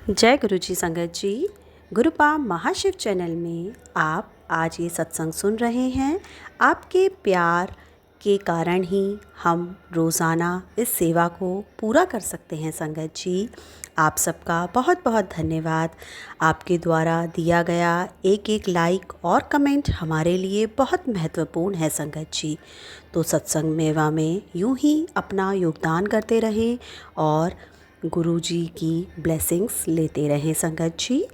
जय गुरु जी संगत जी। गुरुपा महाशिव चैनल में आप आज ये सत्संग सुन रहे हैं। आपके प्यार के कारण ही हम रोज़ाना इस सेवा को पूरा कर सकते हैं संगत जी। आप सबका बहुत बहुत धन्यवाद। आपके द्वारा दिया गया एक एक लाइक और कमेंट हमारे लिए बहुत महत्वपूर्ण है संगत जी। तो सत्संग मेवा में यूं ही अपना योगदान करते रहें और गुरु जी की ब्लेसिंग्स लेते रहें संगत जी।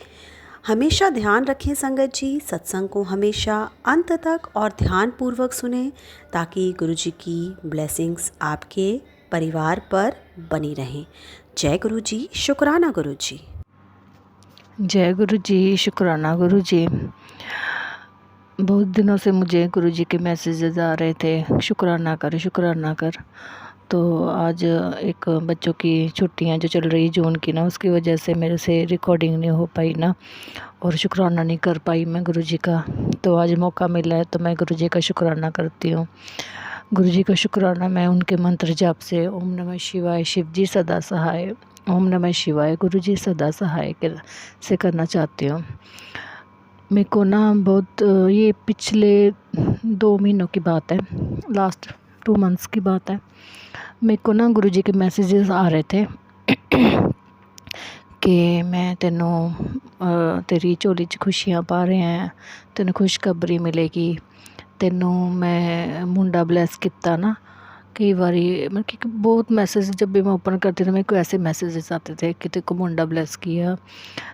हमेशा ध्यान रखें संगत जी, सत्संग को हमेशा अंत तक और ध्यानपूर्वक सुनें ताकि गुरु जी की ब्लेसिंग्स आपके परिवार पर बनी रहें। जय गुरु जी, शुक्राना गुरु जी। जय गुरु जी, शुक्राना गुरु जी। बहुत दिनों से मुझे गुरु जी के मैसेजेस आ रहे थे, शुक्राना कर शुक्राना कर। तो आज एक बच्चों की छुट्टियां जो चल रही जून की ना, उसकी वजह से मेरे से रिकॉर्डिंग नहीं हो पाई ना, और शुक्राना नहीं कर पाई मैं गुरु जी का। तो आज मौका मिला है तो मैं गुरु जी का शुक्राना करती हूँ। गुरु जी का शुक्राना मैं उनके मंत्र जाप से ओम नमः शिवाय शिव जी सदा सहाय, ओम नमः शिवाय गुरु जी सदा सहाय से करना चाहती हूँ। मेरे को ना बहुत ये पिछले 2 महीनों की बात है, लास्ट 2 मंथ्स की बात है। मेरे को ना गुरु जी के मैसेजेस आ रहे थे कि मैं तेनों तेरी झोली च खुशियाँ पा रहे हैं, तेनों खुशखबरी मिलेगी, तेनों मैं मुंडा ब्लैस किया ना। कई बारी मतलब कि बहुत मैसेज जब भी मैं ओपन करती थी मेरे को ऐसे मैसेजेस आते थे कि तेरे को मुंडा ब्लैस किया,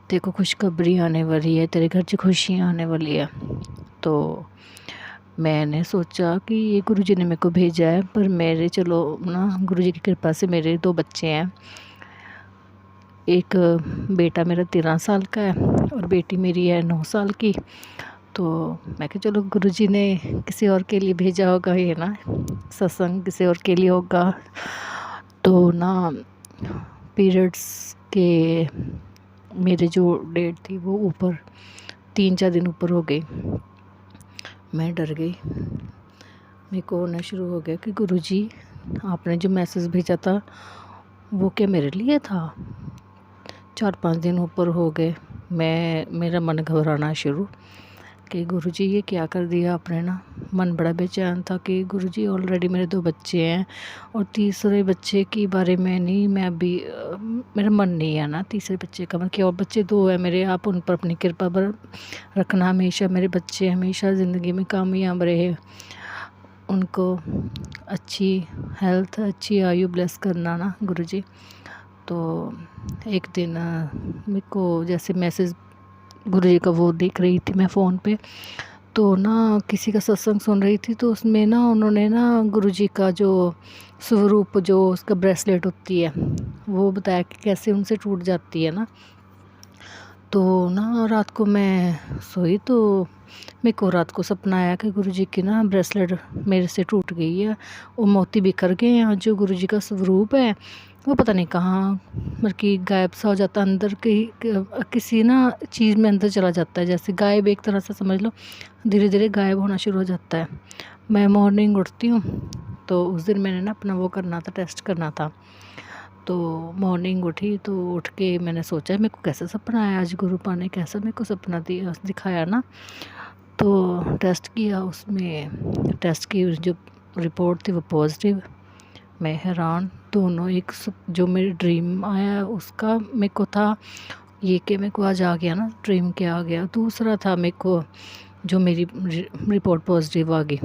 तेरे को खुशखबरी आने वाली है, तेरे घर 'च खुशियाँ आने वाली है। तो मैंने सोचा कि ये गुरु जी ने मेरे को भेजा है, पर मेरे चलो ना गुरु जी की कृपा से मेरे 2 बच्चे हैं। एक बेटा मेरा 13 साल का है और बेटी मेरी है 9 साल की। तो मैं कहा चलो गुरु जी ने किसी और के लिए भेजा होगा, ये ना सत्संग किसी और के लिए होगा। तो ना पीरियड्स के मेरे जो डेट थी वो ऊपर 3-4 दिन ऊपर हो गई। मैं डर गई, मेरे को होना शुरू हो गया कि गुरु जी आपने जो मैसेज भेजा था वो क्या मेरे लिए था। 4-5 दिन ऊपर हो गए, मेरा मन घबराना शुरू कि गुरु जी ये क्या कर दिया आपने ना। मन बड़ा बेचैन था कि गुरु जी ऑलरेडी मेरे 2 बच्चे हैं और तीसरे बच्चे के बारे में नहीं, मैं अभी मेरा मन नहीं है ना तीसरे बच्चे का, मतलब कि और बच्चे 2 हैं मेरे, आप उन पर अपनी कृपा पर रखना हमेशा, मेरे बच्चे हमेशा ज़िंदगी में कामयाब रहे, उनको अच्छी हेल्थ अच्छी आयु ब्लेस करना ना गुरु जी। तो एक दिन मेरे को जैसे मैसेज गुरु जी का वो देख रही थी मैं फ़ोन पे, तो ना किसी का सत्संग सुन रही थी, तो उसमें ना उन्होंने ना गुरु जी का जो स्वरूप जो उसका ब्रेसलेट होती है वो बताया कि कैसे उनसे टूट जाती है ना। तो ना रात को मैं सोई तो मेरे को रात को सपना आया कि गुरु जी की ना ब्रेसलेट मेरे से टूट गई है, वो मोती बिखर गए हैं। जो गुरु जी का स्वरूप है वो पता नहीं कहाँ मतलब कि गायब सा हो जाता है, अंदर किसी ना चीज़ में अंदर चला जाता है, जैसे गायब एक तरह से समझ लो, धीरे धीरे गायब होना शुरू हो जाता है। मैं मॉर्निंग उठती हूँ तो उस दिन मैंने ना अपना वो करना था, टेस्ट करना था। तो मॉर्निंग उठी तो उठ के मैंने सोचा मेरे को कैसा सपना आया, आज गुरुपा ने कैसा मेरे को सपना दिखाया ना। तो टेस्ट किया, उसमें टेस्ट की जो रिपोर्ट थी वो पॉजिटिव। मैं हैरान, दोनों एक जो मेरे ड्रीम आया उसका मेरे को था ये कि मेरे को आज आ गया ना ड्रीम के आ गया, दूसरा था मेरे को जो मेरी रिपोर्ट पॉजिटिव आ गई।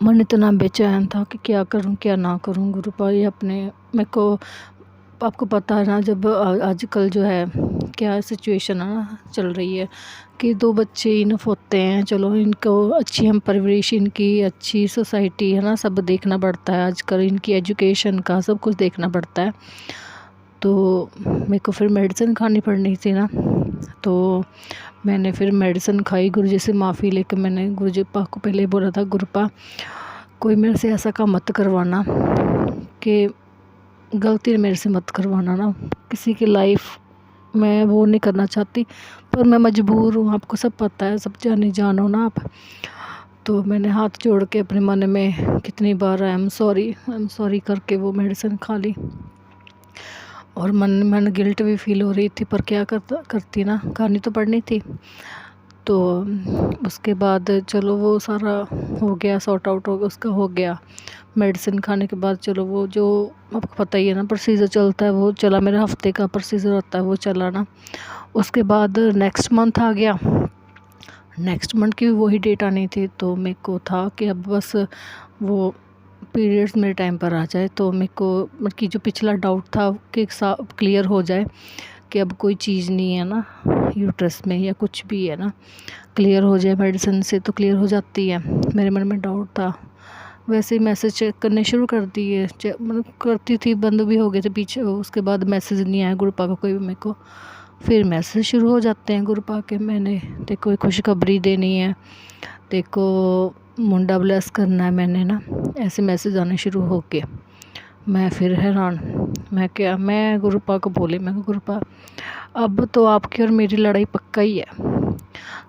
मन इतना बेचैन था कि क्या करूं क्या ना करूं। गुरुपा ये अपने मेरे को आपको पता है ना, जब आजकल जो है क्या सिचुएशन है ना चल रही है कि 2 बच्चे इनफ होते हैं, चलो इनको अच्छी हम परवरिश, इनकी अच्छी सोसाइटी है ना, सब देखना पड़ता है आजकल, इनकी एजुकेशन का सब कुछ देखना पड़ता है। तो मेरे को फिर मेडिसिन खानी पड़नी थी ना, तो मैंने फिर मेडिसिन खाई। गुरु जी से माफ़ी लेकर मैंने गुरु जी पा को पहले बोला था, गुरुपा कोई मेरे से ऐसा काम मत करवाना कि गलती मेरे से मत करवाना ना, किसी की लाइफ मैं वो नहीं करना चाहती, पर मैं मजबूर हूँ, आपको सब पता है, सब जानो ना आप। तो मैंने हाथ जोड़ के अपने मन में कितनी बार आई एम सॉरी करके वो मेडिसिन खा ली। और मन मन गिल्ट भी फील हो रही थी, पर क्या करती ना, करनी तो पड़नी थी। तो उसके बाद चलो वो सारा हो गया, सॉर्ट आउट हो गया, उसका हो गया। मेडिसिन खाने के बाद चलो वो जो आपको पता ही है ना प्रोसीजर चलता है, वो चला, मेरा हफ्ते का प्रोसीजर होता है वो चला ना। उसके बाद नेक्स्ट मंथ आ गया, नेक्स्ट मंथ की भी वही डेट आनी थी। तो मेरे को था कि अब बस वो पीरियड्स मेरे टाइम पर आ जाए, तो मेरे को मतलब कि जो पिछला डाउट था कि क्लियर हो जाए कि अब कोई चीज़ नहीं है ना यूट्रस में या कुछ भी है ना, क्लियर हो जाए मेडिसिन से तो क्लियर हो जाती है। मेरे मन में डाउट था, वैसे ही मैसेज चेक करने शुरू कर दिए, मतलब करती थी, बंद भी हो गए थे पीछे। उसके बाद मैसेज नहीं आया गुरुपा का कोई भी मेरे को, फिर मैसेज शुरू हो जाते हैं गुरुपा के, मैंने देखो कोई खुशखबरी देनी है, देखो मुंडा ब्लेस करना है मैंने ना, ऐसे मैसेज आने शुरू हो गए। मैं फिर हैरान, मैं गुरुपा को बोली, मैं गुरुपा अब तो आपकी और मेरी लड़ाई पक्का ही है,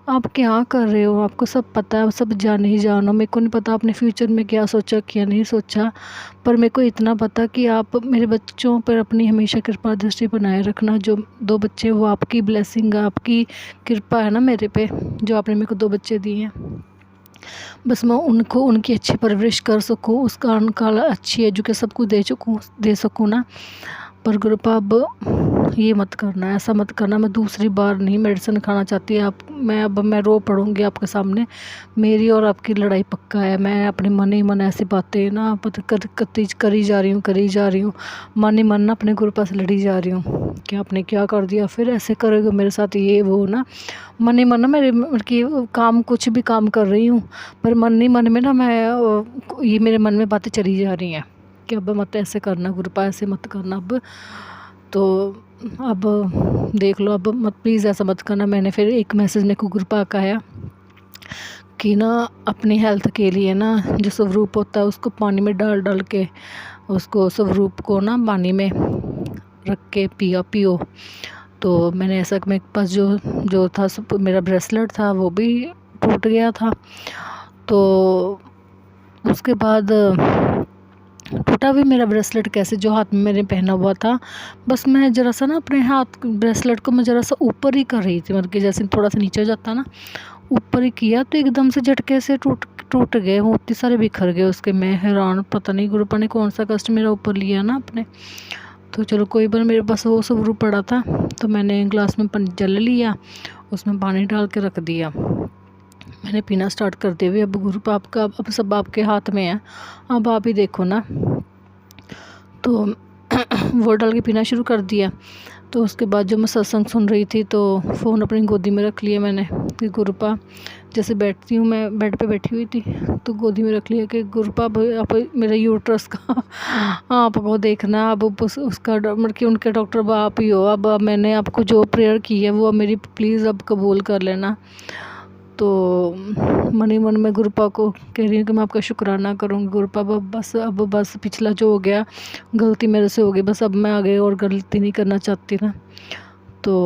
आप क्या कर रहे हो, आपको सब पता है, सब जाने ही जानो। मेरे को नहीं पता आपने फ्यूचर में क्या सोचा क्या नहीं सोचा, पर मेरे को इतना पता कि आप मेरे बच्चों पर अपनी हमेशा कृपा दृष्टि बनाए रखना। जो 2 बच्चे वो आपकी ब्लेसिंग, आपकी कृपा है ना मेरे पे, जो आपने मेरे को 2 बच्चे दिए हैं, बस मैं उनको उनकी अच्छी परवरिश कर सकूँ, उसका उनका अच्छी एजुकेशन सबको दे सकूँ ना। पर गुरुपा अब ये मत करना, ऐसा मत करना, मैं दूसरी बार नहीं मेडिसिन खाना चाहती आप। मैं रो पड़ूँगी आपके सामने, मेरी और आपकी लड़ाई पक्का है। मैं अपने मन ही मन ऐसी बातें ना करी जा रही हूँ, मन ही मन ना अपने गुरुपा से लड़ी जा रही हूँ कि आपने क्या कर दिया, फिर ऐसे करोगे मेरे साथ, ये वो ना। मन ही मन ना मेरे मतलब कि काम, कुछ भी काम कर रही हूँ, पर मन ही मन में ना ये मेरे मन में बातें चली जा रही हैं कि अब मत ऐसे करना गुरुपा, ऐसे मत करना अब तो, अब देख लो, अब मत प्लीज़ ऐसा मत करना। मैंने फिर एक मैसेज मेरे को गुरुपा का आया कि ना अपनी हेल्थ के लिए ना जो स्वरूप होता है उसको पानी में डाल के, उसको स्वरूप को ना पानी में रख के पियो। तो मैंने ऐसा, मेरे पास जो था मेरा ब्रेसलेट था वो भी टूट गया था, तो उसके बाद टूटा भी मेरा ब्रेसलेट कैसे, जो हाथ में मेरे पहना हुआ था, बस मैं ज़रा सा ना अपने हाथ ब्रेसलेट को मैं ज़रा सा ऊपर ही कर रही थी, मतलब कि जैसे थोड़ा सा नीचे हो जाता ना, ऊपर ही किया तो एकदम से झटके से टूट गए, मोती सारे बिखर गए उसके। मैं हैरान, पता नहीं गुरुपा ने कौन सा कष्ट मेरा ऊपर लिया ना अपने। तो चलो कोई बार, मेरे पास वो सब रूप पड़ा था, तो मैंने ग्लास में जल लिया, उसमें पानी डाल के रख दिया, मैंने पीना स्टार्ट कर दिया। भी अब गुरुपा आपका, अब सब आपके हाथ में है, अब आप ही देखो ना। तो वो डाल के पीना शुरू कर दिया। तो उसके बाद जो मैं सत्संग सुन रही थी, तो फ़ोन अपनी गोदी में रख लिया मैंने कि गुरुपा, जैसे बैठती हूँ मैं बेड पे बैठी हुई थी, तो गोदी में रख लिया कि गुरुपा आप मेरे यूट्रस का आपको देखना, अब उसका मतलब कि उनके डॉक्टर अब आप ही हो। अब मैंने आपको जो प्रेयर की है वो अब मेरी प्लीज़ अब कबूल कर लेना। तो मन ही मन में गुरुपा को कह रही हूँ कि मैं आपका शुक्राना करूँगी गुरुपा, अब बस पिछला जो हो गया गलती मेरे से हो गई, बस अब मैं आगे और गलती नहीं करना चाहती ना। तो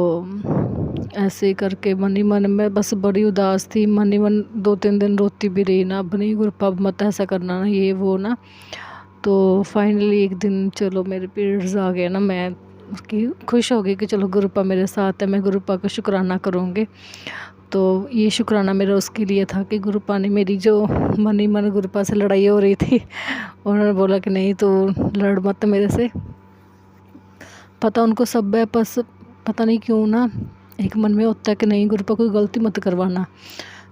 ऐसे ही करके मन ही मन में बस बड़ी उदास थी, मन ही मन 2-3 दिन रोती भी रही ना, अब नहीं गुरुपा अब मत ऐसा करना ना, ये वो ना। तो फाइनली एक दिन चलो मेरे पीरियड्स आ गए ना, मैं उसकी खुश हो गई कि चलो गुरुपा मेरे साथ है, मैं गुरुपा का शुक्राना करूँगी। तो ये शुक्राना मेरा उसके लिए था कि गुरुपा ने मेरी जो मन ही मन गुरुपा से लड़ाई हो रही थी, उन्होंने बोला कि नहीं तो लड़ मत मेरे से, पता उनको सब है, बस पता नहीं क्यों ना एक मन में होता है कि नहीं गुरुपा कोई गलती मत करवाना,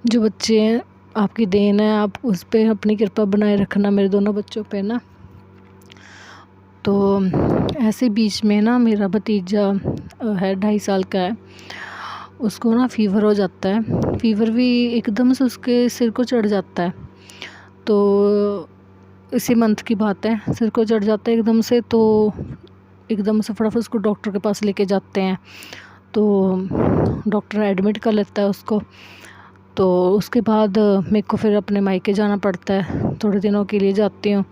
जो बच्चे हैं आपकी देन है, आप उस पर अपनी कृपा बनाए रखना मेरे दोनों बच्चों पे ना। तो ऐसे बीच में ना मेरा भतीजा है 2.5 साल का है, उसको ना फ़ीवर हो जाता है, फ़ीवर भी एकदम से उसके सिर को चढ़ जाता है। तो इसी मंथ की बात है, सिर को चढ़ जाता है एकदम से, तो एकदम से फटाफट उसको डॉक्टर के पास लेके जाते हैं। तो डॉक्टर एडमिट कर लेता है उसको। तो उसके बाद मेरे को फिर अपने मायके जाना पड़ता है, थोड़े दिनों के लिए जाती हूँ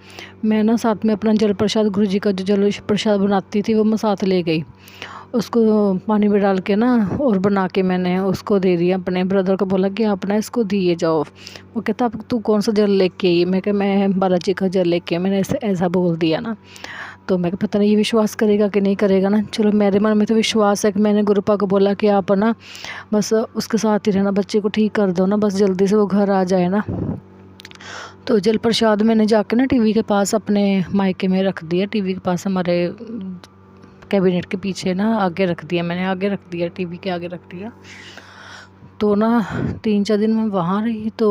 मैं ना। साथ में अपना जल प्रसाद, गुरुजी का जो जल प्रसाद बनाती थी वो मैं साथ ले गई, उसको पानी में डाल के ना और बना के मैंने उसको दे दिया। अपने ब्रदर को बोला कि आप ना इसको दिए जाओ। वो कहता अब तू कौन सा जल लेके आई, मैं कहा मैं बालाजी का जल लेके, मैंने ऐसा बोल दिया ना। तो मैं कहा पता नहीं ये विश्वास करेगा कि नहीं करेगा ना। चलो मेरे मन में तो विश्वास है कि मैंने गुरुपा को बोला कि आप ना बस उसके साथ ही रहना, बच्चे को ठीक कर दो ना, बस जल्दी से वो घर आ जाए ना। तो जल प्रसाद मैंने जाके ना टीवी के पास अपने मायके में रख दिया, टीवी के पास हमारे कैबिनेट के पीछे ना आगे रख दिया, मैंने आगे रख दिया, टीवी के आगे रख दिया। तो ना 3-4 दिन मैं वहाँ रही। तो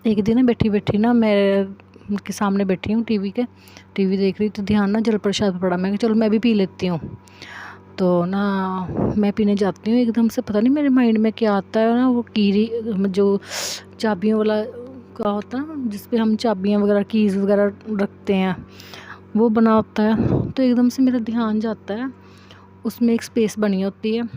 एक दिन ना बैठी बैठी ना मैं के सामने बैठी हूँ टीवी देख रही, तो ध्यान ना जल प्रसाद पे पड़ा। मैं चलो मैं भी पी लेती हूँ। तो ना मैं पीने जाती हूँ, एकदम से पता नहीं मेरे माइंड में क्या आता है ना, वो कीरी जो चाबियों वाला का होता है ना, जिस पे हम चाबियाँ वगैरह कीज़ वगैरह रखते हैं, वो बना होता है। तो एकदम से मेरा ध्यान जाता है, उसमें एक स्पेस बनी होती है।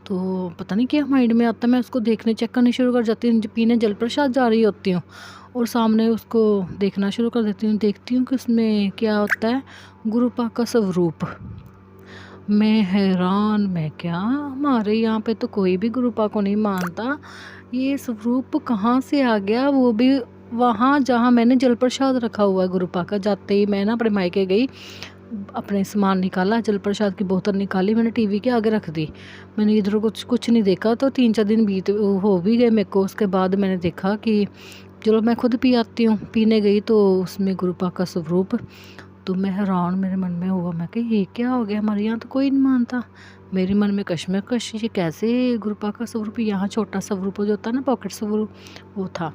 तो पता नहीं क्या माइंड में आता है, मैं उसको देखने चेक करने शुरू कर जाती हूँ। पीने जल प्रसाद जा रही होती हूँ और सामने उसको देखना शुरू कर देती हूँ, देखती हूँ कि उसमें क्या होता है, गुरुपा का स्वरूप। मैं हैरान, मैं क्या, हमारे यहाँ पे तो कोई भी गुरुपा को नहीं मानता, ये स्वरूप कहाँ से आ गया, वो भी वहाँ जहाँ मैंने जल प्रसाद रखा हुआ है गुरुपा का। जाते ही मैं ना अपने मायके गई, अपने सामान निकाला, जल प्रसाद की बोतल निकाली, मैंने टीवी के आगे रख दी। मैंने इधर कुछ नहीं देखा। तो 3-4 दिन बीत हो भी गए मेरे को। उसके बाद मैंने देखा कि चलो मैं खुद पी आती हूँ। पीने गई तो उसमें गुरुपा का स्वरूप। तो मैं हैरान, मेरे मन में हुआ, मैं कि ये क्या हो गया, हमारे यहाँ तो कोई नहीं मानता। मेरे मन में कश्मकश, ये कैसे गुरुपा का स्वरूप, यहाँ छोटा स्वरूप जो होता है ना, पॉकेट स्वरूप, वो था।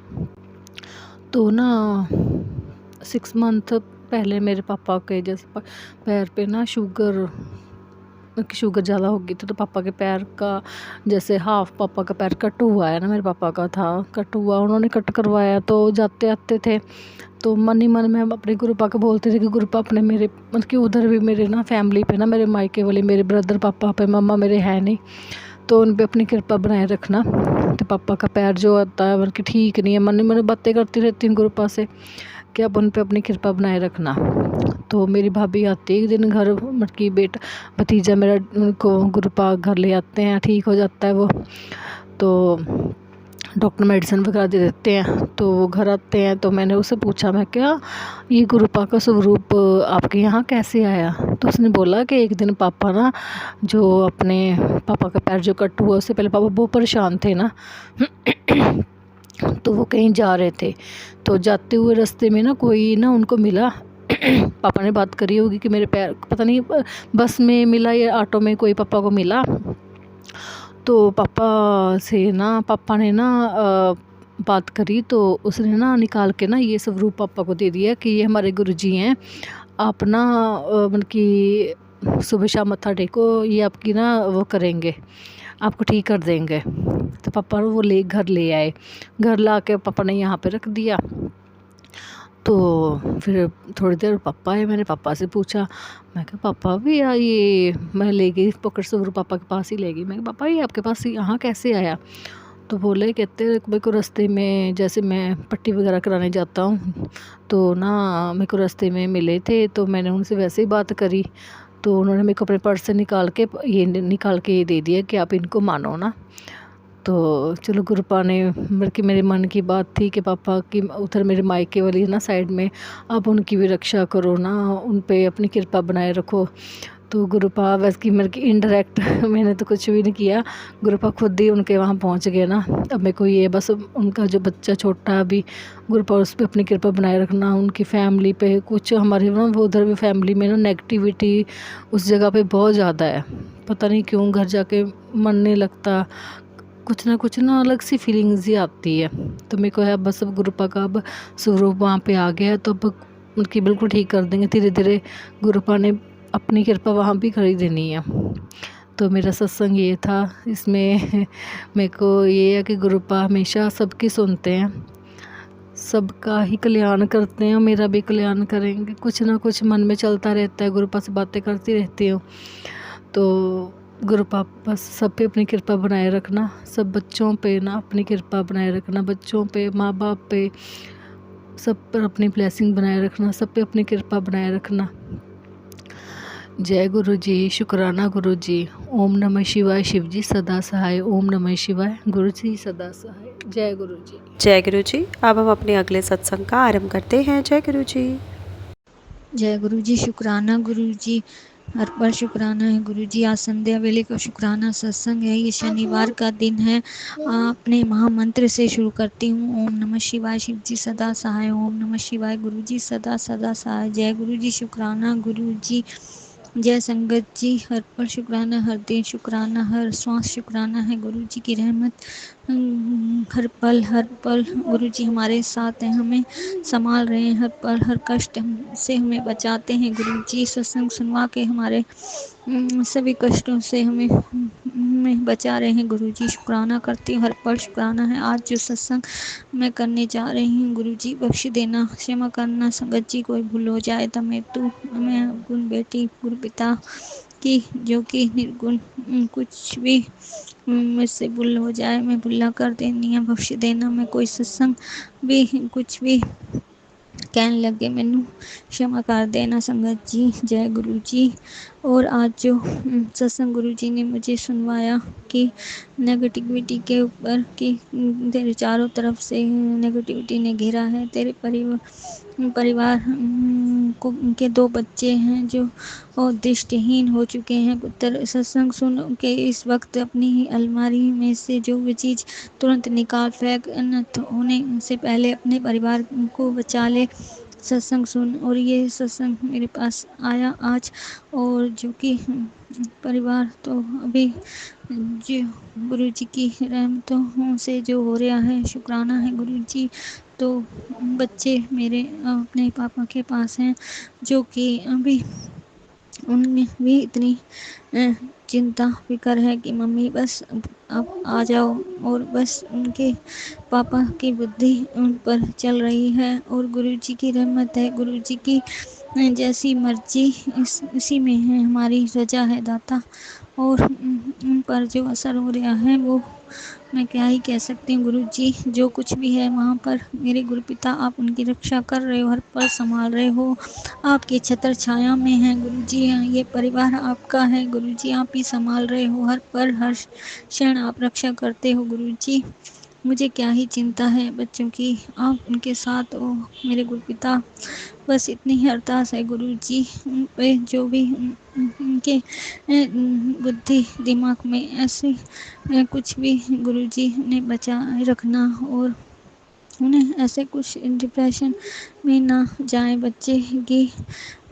तो ना 6 मंथ पहले मेरे पापा के जैसे पैर पे ना शुगर ज़्यादा हो गई थी। तो पापा के पैर का जैसे हाफ पापा का पैर कट हुआ है ना, मेरे पापा का था कट हुआ, उन्होंने कट करवाया। तो जाते आते थे तो मन ही मन में हम अपने गुरुपा को बोलते थे कि गुरुपा अपने मेरे मतलब कि उधर भी मेरे ना फैमिली पे ना, मेरे मायके वाले मेरे ब्रदर पापा पे, मम्मा मेरे है नहीं, तो उन पे अपनी कृपा बनाए रखना। तो पापा का पैर जो होता है बल्कि ठीक नहीं है, मन ही मन बातें करती रहती हूँ गुरुपा से कि आप उन पे अपनी कृपा बनाए रखना। तो मेरी भाभी आती है एक दिन घर, मतलब कि बेटा भतीजा मेरा, उनको गुरुपा घर ले आते हैं, ठीक हो जाता है वो। तो डॉक्टर मेडिसिन वगैरह दे देते हैं। तो वो घर आते हैं, तो मैंने उससे पूछा, मैं क्या ये गुरुपा का स्वरूप आपके यहाँ कैसे आया। तो उसने बोला कि एक दिन पापा ना, जो अपने पापा का पैर जो कट हुआ, उससे पहले पापा बहुत परेशान थे ना तो वो कहीं जा रहे थे। तो जाते हुए रास्ते में ना कोई ना उनको मिला पापा ने बात करी होगी कि मेरे पैर, पता नहीं बस में मिला या ऑटो में, कोई पापा को मिला। तो पापा ने ना बात करी। तो उसने ना निकाल के ना ये स्वरूप पापा को दे दिया कि ये हमारे गुरुजी हैं, आप ना मतलब कि सुबह शाम मत्था टेको, ये आपकी ना वो करेंगे, आपको ठीक कर देंगे। तो पापा वो घर ले आए, घर ला के पापा ने यहाँ पे रख दिया। तो फिर थोड़ी देर पापा आए, मैंने पापा से पूछा, मैं कहा पापा भी ये मैं ले गई पॉकेट स्वरूप, पापा के पास ही ले गई। मैं कहा पापा ये आपके पास यहाँ कैसे आया। तो बोले, कहते मेरे को रास्ते में, जैसे मैं पट्टी वगैरह कराने जाता हूँ तो ना मेरे को रास्ते में मिले थे, तो मैंने उनसे वैसे ही बात करी। तो उन्होंने मेरे को अपने पर्स से निकाल के ये दे दिया कि आप इनको मानो ना। तो चलो गुरुपा ने, बल्कि मेरे मन की बात थी कि पापा की उधर मेरे मायके वाली ना साइड में, आप उनकी भी रक्षा करो ना, उन पे अपनी कृपा बनाए रखो। तो गुरुपा वैसे कि मेरे की इनडायरेक्ट मैंने तो कुछ भी नहीं किया, गुरुपा खुद ही उनके वहाँ पहुँच गए ना। अब मेरे को ये बस उनका जो बच्चा छोटा अभी, गुरुपा उस पर अपनी कृपा बनाए रखना। उनकी फैमिली पे कुछ हमारे ना, वो उधर भी फैमिली में ना नेगेटिविटी उस जगह पे बहुत ज़्यादा है, पता नहीं क्यों, घर जाके मन नहीं लगता, कुछ ना अलग सी फीलिंग्स ही आती है। तो मेरे को है बस अब गुरुपा का अब स्वरूप वहाँ पे आ गया है, तो अब उनकी बिल्कुल ठीक कर देंगे धीरे धीरे। गुरुपा ने अपनी कृपा वहाँ भी कर ही देनी है। तो मेरा सत्संग ये था, इसमें मेरे को ये है कि गुरुपा हमेशा सबकी सुनते हैं, सबका ही कल्याण करते हैं, मेरा भी कल्याण करेंगे। कुछ ना कुछ मन में चलता रहता है, गुरुपा से बातें करती रहती हूँ। तो गुरुपा बस सब पे अपनी कृपा बनाए रखना, सब बच्चों पे ना अपनी कृपा बनाए रखना, बच्चों पे, माँ बाप पे, सब पर अपनी ब्लेसिंग बनाए रखना, सब पे अपनी कृपा बनाए रखना। जय गुरु जी, शुक्राना गुरु जी। ओम नमः शिवाय, शिव जी सदा सहाय। ओम नमः शिवाय, गुरु जी सदा सहाय। जय गुरु जी। जय गुरु जी। अब हम अपने अगले सत्संग का आरंभ करते हैं। जय गुरु जी। जय गुरु जी। शुक्राना गुरु जी, हर पल शुक्राना है गुरु जी। आज संध्या वेले का शुक्राना सत्संग है। ये शनिवार का दिन है। अपने महामंत्र से शुरू करती हूँ। ओम नमः शिवाय। शिव जी सदा सहाय। ओम नमः शिवाय। गुरु जी सदा सदा सहाय। जय गुरु जी। शुक्राना गुरु जी। जय संगत जी। हर पल शुक्राना, हर दिन शुक्राना, हर श्वास शुक्राना है गुरु जी की रहमत। हर पल गुरु जी हमारे साथ हैं, हमें संभाल रहे हैं। हर पल हर कष्ट से हमें बचाते हैं गुरु जी। सत्संग सुनवा के हमारे सभी कष्टों से हमें बचा रहे हैं गुरु जी। शुक्राना करती हूँ, हर पल शुक्राना है। आज जो सत्संग मैं करने जा रही हूँ गुरु जी, बख्श देना, क्षमा करना संगत जी, कोई भूल हो जाए तो मैं गुण बेटी गुरु पिता की जो कि निर्गुण कुछ भी मुझसे भूल हो जाए, मैं भुल्ला कर देनी है, बख्श देना। मैं कोई सत्संग भी कुछ भी कहने लगे मैनू क्षमा कर देना संगत जी। जय गुरु जी। और आज जो सत्संग गुरु जी ने मुझे सुनवाया कि नेगेटिविटी के ऊपर, कि तेरे चारों तरफ से नेगेटिविटी ने घेरा है, तेरे परिवार को, उनके 2 बच्चे हैं जो दृष्टिहीन हो चुके हैं। पुत्र सत्संग सुन के इस वक्त अपनी ही अलमारी में से जो भी चीज़ तुरंत निकाल फेंक, अनर्थ होने से पहले अपने परिवार को बचा ले। सत्संग सुन, और ये सत्संग मेरे पास आया आज, और जो कि परिवार तो अभी जी गुरु जी की रहमतों से जो हो रहा है, शुक्राना है गुरु जी। तो बच्चे मेरे अपने पापा के पास हैं, जो कि अभी उनमें भी इतनी चिंता फिक्र है कि मम्मी बस अब आ जाओ, और बस उनके पापा की बुद्धि उन पर चल रही है। और गुरुजी की रहमत है, गुरुजी की जैसी मर्जी इसी में है, हमारी रजा है दाता। और उन पर जो असर हो रहा है वो मैं क्या ही कह सकती हूँ गुरु जी। जो कुछ भी है वहाँ पर मेरे गुरु पिता, आप उनकी रक्षा कर रहे हो, हर पल संभाल रहे हो, आपकी छत्र छाया में है गुरु जी। ये परिवार आपका है गुरु जी, आप ही संभाल रहे हो, हर पल हर क्षण आप रक्षा करते हो गुरु जी। मुझे क्या ही चिंता है बच्चों की, आप उनके साथ हो मेरे गुरु पिता। बस इतनी ही अरदास है गुरु जी, उन पे जो भी उनके बुद्धि दिमाग में ऐसे कुछ भी गुरु जी ने बचाए रखना, और उन्हें ऐसे कुछ डिप्रेशन में ना जाए बच्चे की,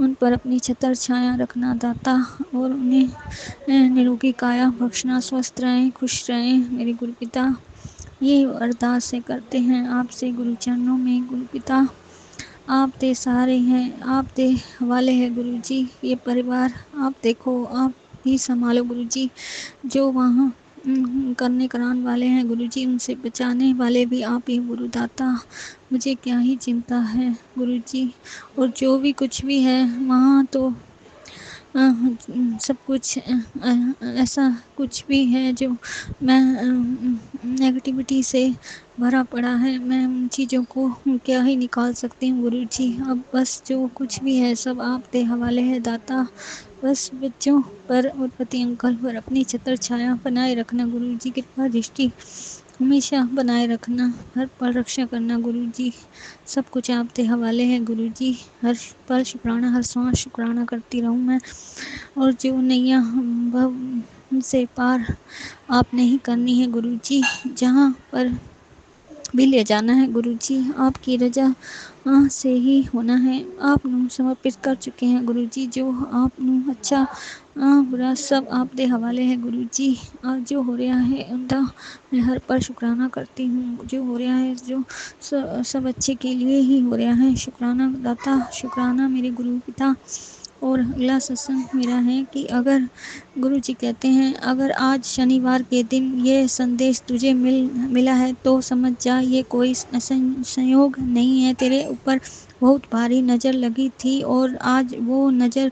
उन पर अपनी छत्र छाया रखना दाता। और उन्हें निरोगी काया बख्शना, स्वस्थ रहें, खुश रहें मेरे गुरु पिता। ये अरदास से करते हैं आपसे गुरु चरणों में गुरु पिता। आप दे सहारे हैं, आप दे हवाले हैं गुरु जी। ये परिवार आप देखो, आप ही संभालो गुरु जी। जो वहाँ करने कराने वाले हैं गुरु जी, उनसे बचाने वाले भी आप ही गुरु दाता। मुझे क्या ही चिंता है गुरु जी। और जो भी कुछ भी है वहाँ तो सब कुछ ऐसा कुछ भी है जो मैं नेगेटिविटी से भरा पड़ा है। मैं उन चीज़ों को क्या ही निकाल सकती हूँ गुरु जी। अब बस जो कुछ भी है सब आप दे हवाले है दाता। बस बच्चों पर और पति अंकल पर अपनी छत्र छाया बनाए रखना गुरु जी। कृपा दृष्टि हमेशा बनाए रखना, हर पल रक्षा करना गुरु जी। सब कुछ आप दे हवाले है गुरु जी। हर पल शुक्राना, हर सांस शुक्राना करती रहूँ मैं। और जो नैया भव से पार आपने ही करनी है गुरु जी। जहाँ पर भी ले जाना है गुरु जी, आपकी रजा से ही होना है। आप नू समर्पित कर चुके हैं गुरु जी। जो आप नू अच्छा बुरा सब आप दे हवाले है गुरु जी। और जो हो रहा है उनका मैं हर पर शुक्राना करती हूँ। जो हो रहा है जो सब अच्छे के लिए ही हो रहा है। शुक्राना दाता, शुक्राना मेरे गुरु पिता। और अगला सत्संग मेरा है कि अगर गुरु जी कहते हैं, अगर आज शनिवार के दिन ये संदेश तुझे मिला है तो समझ जा ये कोई संयोग नहीं है। तेरे ऊपर बहुत भारी नज़र लगी थी और आज वो नज़र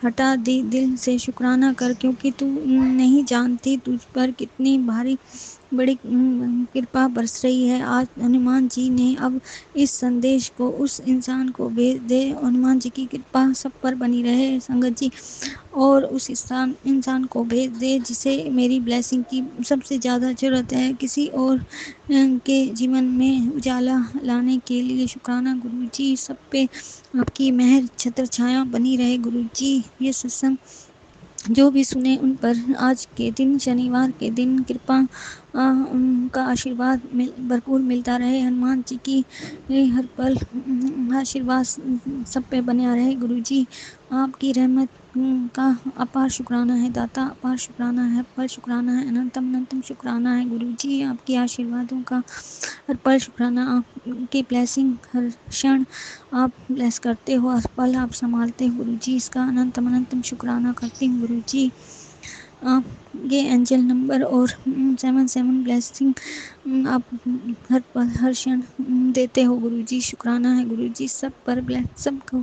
हटा दी। दिल से शुक्राना कर, क्योंकि तू नहीं जानती तुझ पर कितनी भारी बड़ी कृपा बरस रही है। आज हनुमान जी ने अब इस संदेश को उस इंसान को भेज दे। हनुमान जी की कृपा सब पर बनी रहे संगत जी, और उस इंसान को भेज दे जिसे मेरी ब्लेसिंग की सबसे ज़्यादा ज़रूरत है, किसी और के जीवन में उजाला लाने के लिए। शुक्राना गुरु जी, सब पे आपकी मेहर छत्र छाया बनी रहे गुरु जी। ये सत्संग जो भी सुने उन पर आज के दिन, शनिवार के दिन, कृपा उनका आशीर्वाद भरपूर मिलता रहे। हनुमान जी की हर पल आशीर्वाद सब पे बना रहे गुरु जी। आपकी रहमत का अपार शुक्राना है दाता, अपार शुक्राना है, पर शुक्राना है, अनंतम अनंतम शुक्राना है गुरु जी। आपके आशीर्वादों का हर पल शुक्राना, आपकी ब्लेसिंग हर क्षण आप ब्लेस करते हो, हर पल आप संभालते हो गुरु जी। इसका अनंतम अनंतम शुक्राना करती हूँ गुरु जी। आप ये एंजल नंबर और 77 ब्लेसिंग आप हर पल हर क्षण देते हो गुरु जी। शुक्राना है गुरु जी, सब पर सबको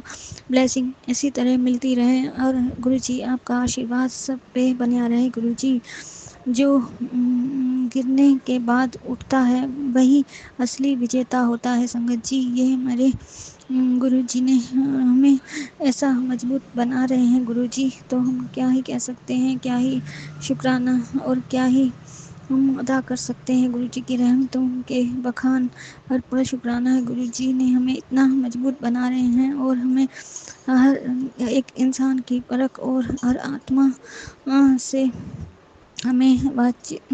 ब्लेसिंग इसी तरह मिलती रहे, और गुरु जी आपका आशीर्वाद सब पे बना रहे गुरु जी। जो गिरने के बाद उठता है वही असली विजेता होता है संगत जी। ये हमारे गुरु जी ने हमें ऐसा मजबूत बना रहे हैं गुरु जी, तो हम क्या ही कह सकते हैं, क्या ही शुक्राना और क्या ही हम अदा कर सकते हैं गुरु जी की रहमतों के बखान। हर पल शुक्राना है गुरु जी ने हमें इतना मजबूत बना रहे हैं, और हमें हर एक इंसान की परख और हर आत्मा से हमें बातचीत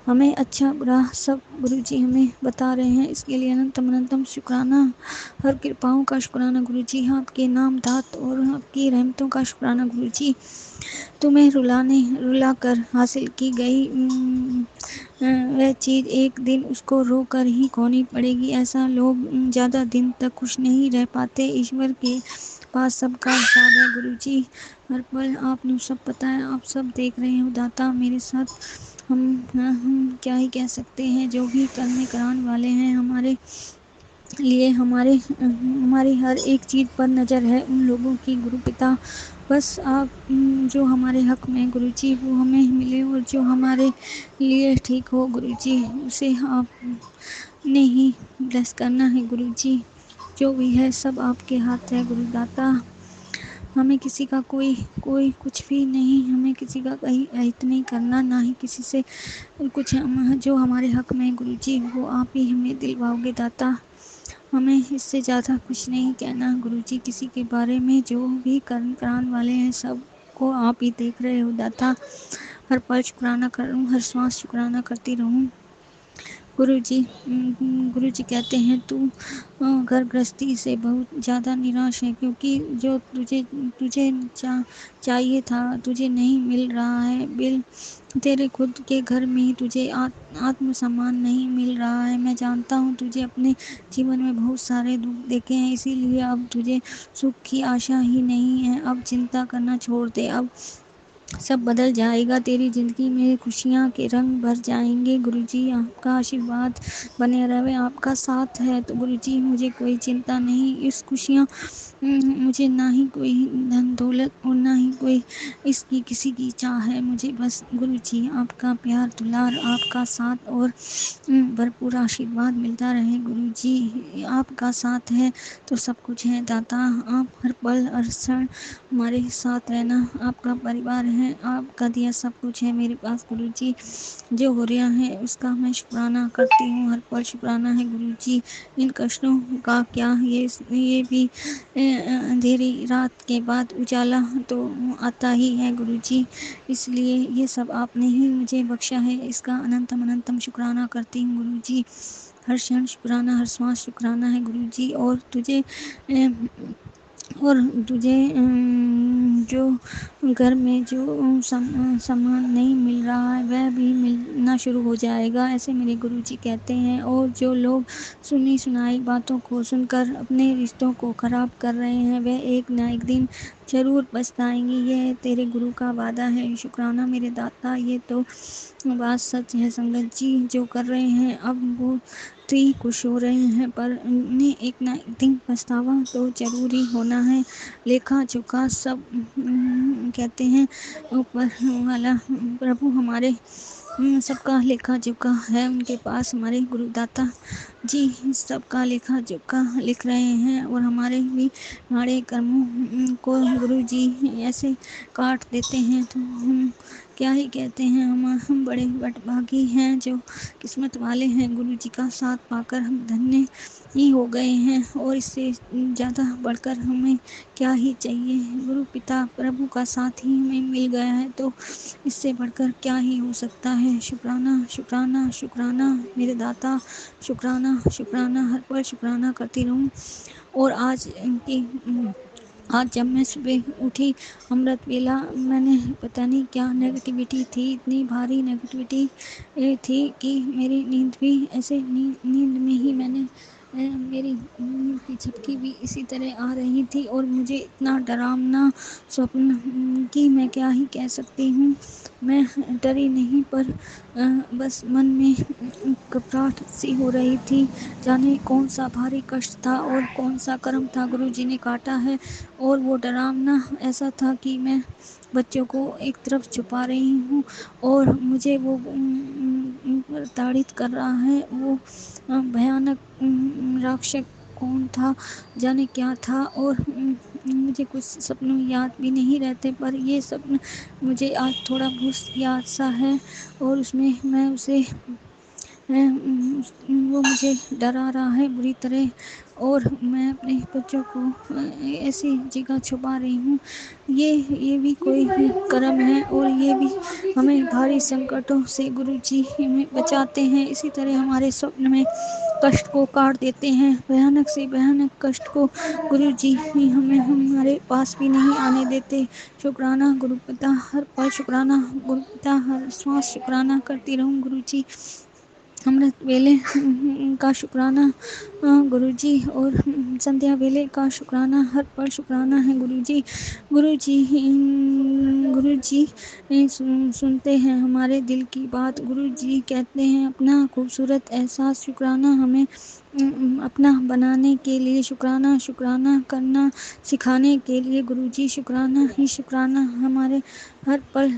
हमें अच्छा बुरा सब गुरु जी हमें बता रहे हैं। इसके लिए अनंतम अनंतम शुक्राना, हर कृपाओं का शुक्राना गुरु जी। आपके नाम दात और आपकी रहमतों का शुक्राना गुरु जी। तुम्हें रुला कर हासिल की गई वह चीज़ एक दिन उसको रो कर ही खोनी पड़ेगी। ऐसा लोग ज़्यादा दिन तक खुश नहीं रह पाते। ईश्वर के पास सबका हिसाब है गुरु जी। हर पल आपने सब पता है, आप सब देख रहे हो दाता मेरे साथ। हम क्या ही कह सकते हैं, जो भी करने कराने वाले हैं हमारे लिए, हमारी हर एक चीज़ पर नज़र है उन लोगों की गुरु पिता। बस आप जो हमारे हक में गुरु जी वो हमें मिले, और जो हमारे लिए ठीक हो गुरु जी उसे आपने ही ब्लेस करना है गुरु जी। जो भी है सब आपके हाथ है गुरु दाता। हमें किसी का कोई कोई कुछ भी नहीं, हमें किसी का कहीं अहित नहीं करना, ना ही किसी से कुछ। जो हमारे हक में गुरु जी वो आप ही हमें दिलवाओगे दाता। हमें इससे ज़्यादा कुछ नहीं कहना गुरु जी किसी के बारे में। जो भी कर्म कराने वाले हैं सबको आप ही देख रहे हो दाता। हर पल शुक्राना करूँ, हर सांस शुक्राना करती रहूँ गुरु जी। गुरु जी कहते हैं तू घर गृहस्थी से बहुत ज़्यादा निराश है, क्योंकि जो तुझे तुझे चाहिए था तुझे नहीं मिल रहा है। तेरे खुद के घर में ही तुझे आत्म सम्मान नहीं मिल रहा है। मैं जानता हूँ तुझे अपने जीवन में बहुत सारे दुख देखे हैं, इसीलिए अब तुझे सुख की आशा ही नहीं है। अब चिंता करना छोड़ दे, अब सब बदल जाएगा। तेरी ज़िंदगी में खुशियाँ के रंग भर जाएंगे। गुरुजी आपका आशीर्वाद बने रहे, आपका साथ है तो गुरुजी मुझे कोई चिंता नहीं। इस खुशियाँ मुझे ना ही कोई धन दौलत और ना ही कोई इसकी किसी की चाह है। मुझे बस गुरुजी आपका प्यार दुलार, आपका साथ और भरपूर आशीर्वाद मिलता रहे गुरुजी। आपका साथ है तो सब कुछ है दाता। आप हर पल हर क्षण हमारे साथ रहना, आपका परिवार है, आपका दिया सब कुछ है मेरे पास गुरुजी। जो हो रहा है उसका मैं शुक्राना करती हूँ, हर पल शुक्राना है गुरुजी। इन कष्टों का क्या, ये भी अंधेरी रात के बाद उजाला तो आता ही है गुरुजी। इसलिए ये सब आपने ही मुझे बख्शा है, इसका अनंतम अनंतम शुक्राना करती हूँ गुरुजी। हर क्षण शुक्राना, हर श्वास शुक्राना है गुरुजी। और तुझे जो घर में जो सामान नहीं मिल रहा है वह भी मिलना शुरू हो जाएगा, ऐसे मेरे गुरुजी कहते हैं। और जो लोग सुनी सुनाई बातों को सुनकर अपने रिश्तों को ख़राब कर रहे हैं वह एक ना एक दिन ज़रूर पछताएंगे। यह तेरे गुरु का वादा है। शुक्राना मेरे दाता, ये तो बात सच है संगत जी। जो कर रहे हैं अब वो ही खुश हो रहे हैं, पर उन्हें एक ना एक दिन पछतावा तो ज़रूर ही होना है। लेखा जोखा सब कहते हैं ऊपर वाला प्रभु हमारे सबका लेखा जोखा है उनके पास। हमारे गुरुदाता जी सबका लेखा जोखा लिख रहे हैं और हमारे भी हमारे कर्मों को गुरु जी ऐसे काट देते हैं तो हम क्या ही कहते हैं। हम बड़े बटभागी हैं, जो किस्मत वाले हैं। गुरु जी का साथ पाकर हम धन्य ही हो गए हैं और इससे ज़्यादा बढ़कर हमें क्या ही चाहिए। गुरु पिता प्रभु का साथ ही हमें मिल गया है तो इससे बढ़कर क्या ही हो सकता है। शुक्राना शुक्राना शुक्राना मेरे दाता, शुक्राना शुक्राना, हर पल शुक्राना करती रहूं। और आज जब मैं सुबह उठी अमृत वेला, मैंने पता नहीं क्या नेगेटिविटी थी, इतनी भारी नेगेटिविटी थी कि मेरी नींद भी ऐसे नींद में ही मेरी नींद की झपकी भी इसी तरह आ रही थी और मुझे इतना डरावना स्वप्न कि मैं क्या ही कह सकती हूँ। मैं डरी नहीं पर बस मन में घबराहट सी हो रही थी। जाने कौन सा भारी कष्ट था और कौन सा कर्म था गुरु जी ने काटा है। और वो डरावना ऐसा था कि मैं बच्चों को एक तरफ छुपा रही हूँ और मुझे वो ताड़ित कर रहा है। वो भयानक राक्षस कौन था, जाने क्या था। और मुझे कुछ सपनों याद भी नहीं रहते, पर ये सपन मुझे आज थोड़ा बहुत याद सा है और उसमें मैं उसे वो मुझे डरा रहा है बुरी तरह और मैं अपने बच्चों को ऐसी जगह छुपा रही हूँ। ये भी कोई कर्म है और ये भी हमें भारी संकटों से गुरु जी हमें बचाते हैं। इसी तरह हमारे स्वप्न में कष्ट को काट देते हैं, भयानक से भयानक कष्ट को गुरु जी ही हमें हमारे पास भी नहीं आने देते। शुक्राना गुरु पिता, हर पल शुक्राना गुरु पिता, हर श्वास शुक्राना करती रहूं गुरु जी। अमृत वेले का शुक्राना गुरुजी और संध्या वेले का शुक्राना, हर पल शुक्राना है गुरुजी। गुरुजी सुनते हैं हमारे दिल की बात। गुरुजी कहते हैं अपना खूबसूरत एहसास शुक्राना हमें अपना बनाने के लिए, शुक्राना शुक्राना करना सिखाने के लिए गुरुजी। शुक्राना ही शुक्राना हमारे हर पल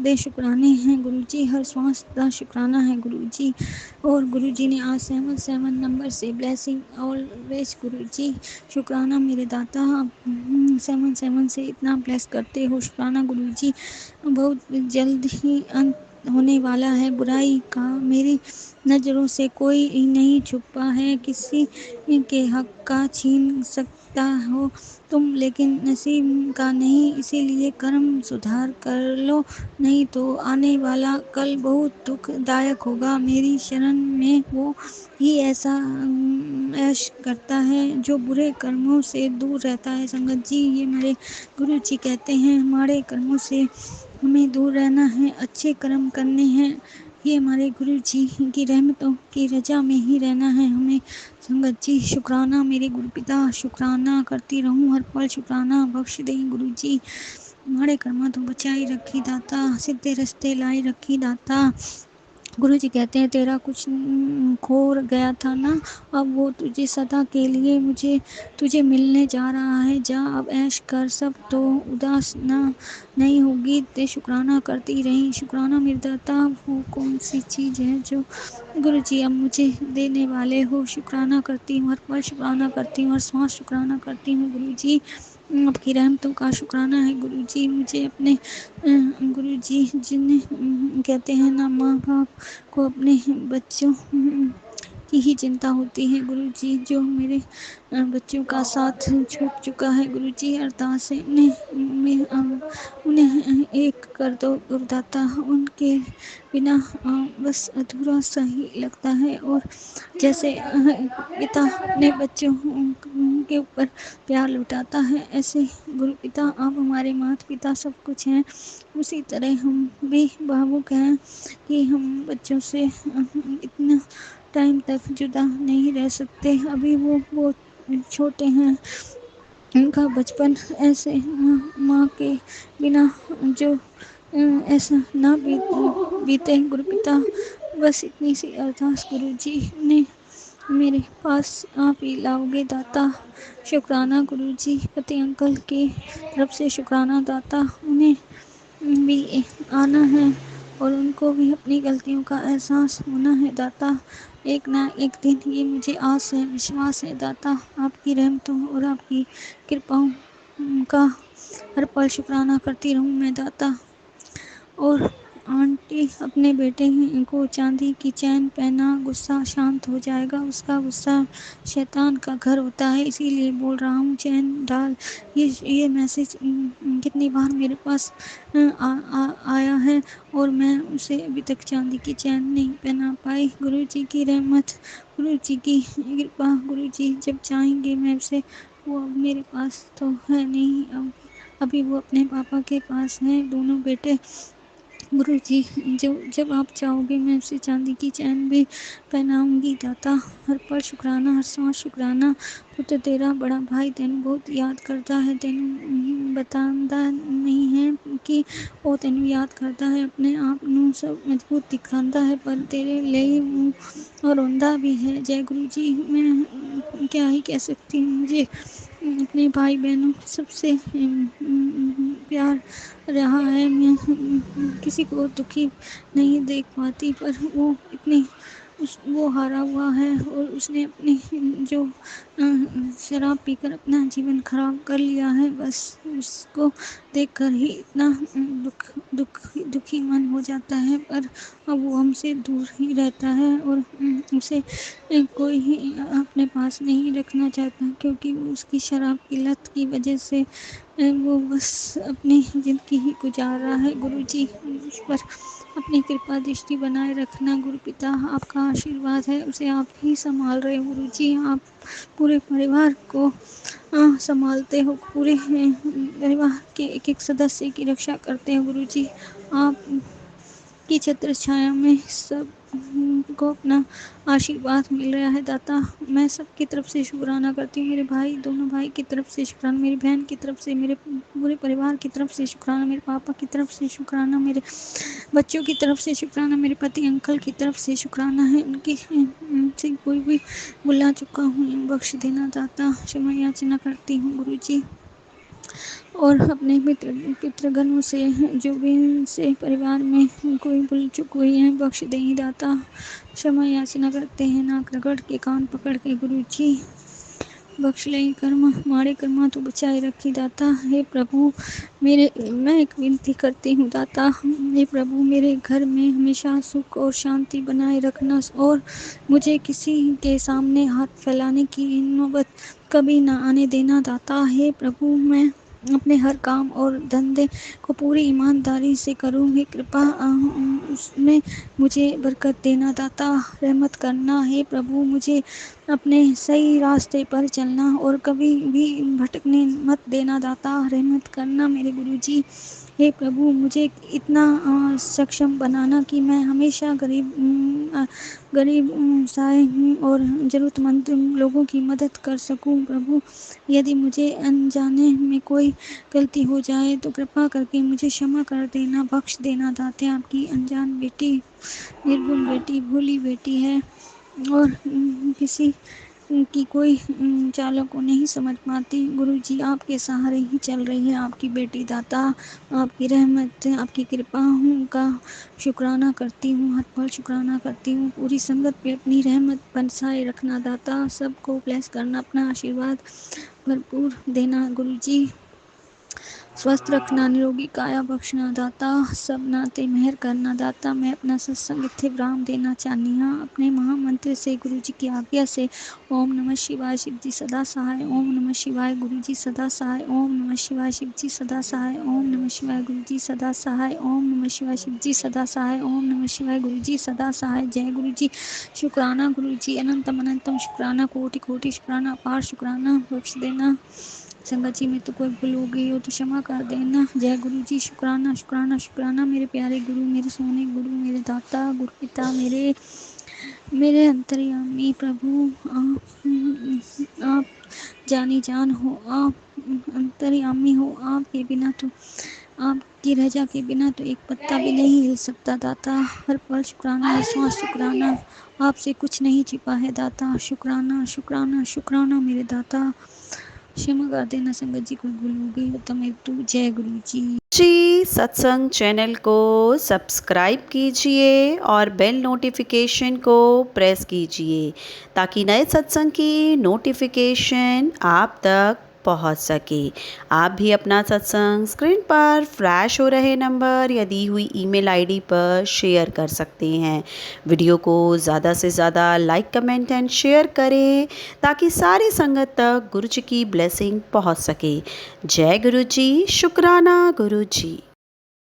दे शुक्राने हैं गुरुजी, हर श्वास का शुक्राना है गुरुजी। और गुरुजी ने आज 77 नंबर से ब्लेसिंग ऑलवेज गुरुजी। शुक्राना मेरे दाता, आप 77 से इतना ब्लेस करते हो। शुक्राना गुरुजी। बहुत जल्द ही अंत होने वाला है बुराई का, मेरी नज़रों से कोई नहीं छुपा है। किसी के हक का छीन सकता हो तुम, लेकिन नसीब का नहीं। इसीलिए कर्म सुधार कर लो, नहीं तो आने वाला कल बहुत दुखदायक होगा। मेरी शरण में वो ही ऐसा ऐश करता है जो बुरे कर्मों से दूर रहता है। संगत जी, ये मेरे गुरु जी कहते हैं हमारे कर्मों से हमें दूर रहना है, अच्छे कर्म करने हैं। ये हमारे गुरु जी की रहमतों की रजा में ही रहना है हमें। संगत जी, शुक्राना मेरे गुरु पिता, शुक्राना करती रहूं हर पल, शुक्राना बख्श दे गुरु जी। हमारे कर्मा तो बचाई रखी दाता, सीधे रास्ते लाई रखी दाता। गुरु जी कहते हैं तेरा कुछ खो गया था ना, अब वो तुझे सदा के लिए मुझे तुझे मिलने जा रहा है। जा अब ऐश कर, सब तो उदास ना नहीं होगी। ते शुक्राना करती रही। शुक्राना मेरे दाता, वो कौन सी चीज़ है जो गुरु जी अब मुझे देने वाले हो। शुक्राना करती हूँ हर पल, शुक्राना करती हूँ हर सांस, शुक्राना करती हूँ गुरु जी। आपकी रहमतों का शुक्राना है गुरु जी। मुझे अपने गुरु जी जिन्हें कहते हैं ना, माँ बाप को अपने बच्चों की ही चिंता होती है गुरु जी, जो मेरे बच्चों का साथ छूट चुका है गुरु जी। अरदास से उन्हें एक कर दो गुरुदाता, उनके बिना बस अधूरा सा ही लगता है। और जैसे पिता अपने बच्चों के ऊपर प्यार लुटाता है, ऐसे गुरु पिता आप हमारे माता पिता सब कुछ हैं। उसी तरह हम भी भावुक हैं कि हम बच्चों से इतना टाइम तक जुदा नहीं रह सकते। अभी वो बहुत छोटे हैं, उनका बचपन ऐसे माँ के बिना जो ऐसा ना बीते गुरु पिता। बस इतनी सी अरदास गुरु जी ने मेरे पास आप ही लाओगे दाता। शुक्राना गुरुजी, पति अंकल की तरफ से शुक्राना दाता। उन्हें भी आना है और उनको भी अपनी गलतियों का एहसास होना है दाता। एक ना एक दिन ये मुझे आस है, विश्वास है दाता। आपकी रहमतों और आपकी कृपाओं का हर पल शुक्राना करती रहूँ मैं दाता। और आंटी अपने बेटे को चांदी की चैन पहना, गुस्सा शांत हो जाएगा। उसका गुस्सा शैतान का घर होता है, इसीलिए बोल रहा हूँ चैन डाल। ये मैसेज कितनी बार मेरे पास आया है और मैं उसे अभी तक चांदी की चैन नहीं पहना पाई। गुरु जी की रहमत, गुरु जी की कृपा, गुरु जी जब चाहेंगे मैं उसे, वो अब मेरे पास तो है नहीं, अब अभी वो अपने पापा के पास हैं दोनों बेटे। गुरुजी, जो जब आप चाहोगे मैं उसे चांदी की चैन भी पहनाऊंगी दाता। हर पल शुक्राना, हर सांस शुक्राना। पुत्र तेरा बड़ा भाई तेनू बहुत याद करता है, तेनू बतांदा नहीं है कि वो तेनू याद करता है, अपने आप नू सब मजबूत दिखांदा है, पर तेरे लिए वो रोंदा भी है। जय गुरु जी। मैं क्या ही कह सकती हूँ। मुझे अपने भाई बहनों सबसे प्यार रहा है। मैं किसी को दुखी नहीं देख पाती, पर वो इतनी वो हारा हुआ है और उसने अपनी जो शराब पीकर अपना जीवन खराब कर लिया है, बस उसको देखकर ही इतना दुखी मन हो जाता है। पर अब वो हमसे दूर ही रहता है और उसे कोई ही अपने पास नहीं रखना चाहता, क्योंकि वो उसकी शराब की लत की वजह से वो बस अपनी ज़िंदगी ही गुजार रहा है। गुरुजी, उस पर अपनी कृपा दृष्टि बनाए रखना। गुरु पिता, आपका आशीर्वाद है, उसे आप ही संभाल रहे हो गुरुजी। आप पूरे परिवार को संभालते हो, पूरे परिवार के एक एक सदस्य की रक्षा करते हो गुरुजी। आप की छत्र छाया में सब को अपना आशीर्वाद मिल रहा है दाता। मैं सबकी तरफ से शुक्राना करती हूँ। मेरे भाई, दोनों भाई की तरफ से शुक्राना, मेरी बहन की तरफ से, मेरे पूरे परिवार की तरफ से शुक्राना, मेरे पापा की तरफ से शुक्राना, मेरे बच्चों की तरफ से शुक्राना, मेरे पति अंकल की तरफ से शुक्राना है। उनकी से कोई भी बुला चुका हूँ, बख्श देना दाता। क्षमा याचना करती हूँ गुरुजी। और अपने पितृगणों से जो भी इनसे परिवार में कोई भूल चूक हुई है, बख्श दें दाता। क्षमा याचना करते हैं, नाक रगड़ के कान पकड़ के गुरुजी। बख्श ले कर्म, माड़े कर्मा तो बचाए रखी दाता। हे प्रभु, मैं एक विनती करती हूँ दाता। हे प्रभु, मेरे घर में हमेशा सुख और शांति बनाए रखना और मुझे किसी के सामने हाथ फैलाने की नौबत कभी ना आने देना दाता। हे प्रभु, मैं अपने हर काम और धंधे को पूरी ईमानदारी से करूँगी। कृपा उसमें मुझे बरकत देना दाता, रहमत करना। हे प्रभु, मुझे अपने सही रास्ते पर चलना और कभी भी भटकने मत देना दाता, रहमत करना मेरे गुरुजी। हे प्रभु, मुझे इतना सक्षम बनाना कि मैं हमेशा गरीब सहाय और ज़रूरतमंद लोगों की मदद कर सकूं। प्रभु, यदि मुझे अनजाने में कोई गलती हो जाए तो कृपा करके मुझे क्षमा कर देना, बख्श देना दाते। आपकी अनजान बेटी, निर्गुण बेटी, भोली बेटी है और किसी की कोई चालों को नहीं समझ पाती। गुरुजी, आपके सहारे ही चल रही है आपकी बेटी दाता। आपकी रहमत, आपकी कृपाओं का शुक्राना करती हूँ, हर पल शुक्राना करती हूँ। पूरी संगत पे अपनी रहमत बरसाए रखना दाता, सबको ब्लेस करना, अपना आशीर्वाद भरपूर देना गुरुजी। स्वस्थ रखना, निरोगी काया बख्शना दाता, सब नाते मेहर करना दाता। मैं अपना सत्संग इत्थे विराम देना चाहनी हाँ अपने महामंत्र से, गुरु जी की आज्ञा से। ओम नमः शिवाय, शिव जी सदा सहाय। ओम नमः शिवाय, गुरु जी सदा सहाय। ओम नमः शिवाय, शिव जी सदा सहाय। ओम नमः शिवाय, गुरु जी सदा सहाय। ओम नमः शिवाय, शिव जी सदा सहाय। ओम नमः शिवाय, गुरु जी सदा सहाय। जय गुरु जी। शुक्राना गुरु जी, अनंतम अनंतम शुक्राना, कोटि कोटि शुक्राना, अपार शुक्राना। बख्श देना संगत जी, में तो कोई भूल हो गई हो तो क्षमा कर देना। जय गुरु जी। शुक्राना शुक्राना शुक्राना मेरे प्यारे गुरु, मेरे सोने गुरु, मेरे दाता, गुरु पिता, मेरे अंतर्यामी प्रभु। आप जानी जान हो, आप अंतर्यामी हो। आपके बिना तो आपकी रजा के बिना तो एक पत्ता भी नहीं हिल सकता दाता। हर पल शुक्राना, हर सांस शुक्राना, आपसे कुछ नहीं छिपा है दाता। शुक्राना शुक्राना शुक्राना मेरे दाता। क्षमा कर देना संगत जी, कोई भूल हो गई हो तो मेरे तू। जय गुरु जी। सत्संग चैनल को सब्सक्राइब कीजिए और बेल नोटिफिकेशन को प्रेस कीजिए ताकि नए सत्संग की नोटिफिकेशन आप तक पहुंच सके। आप भी अपना सत्संग स्क्रीन पर फ्लैश हो रहे नंबर या दी हुई ईमेल आईडी पर शेयर कर सकते हैं। वीडियो को ज़्यादा से ज़्यादा लाइक कमेंट एंड शेयर करें ताकि सारी संगत तक गुरु जी की ब्लेसिंग पहुंच सके। जय गुरु जी। शुक्राना गुरु जी।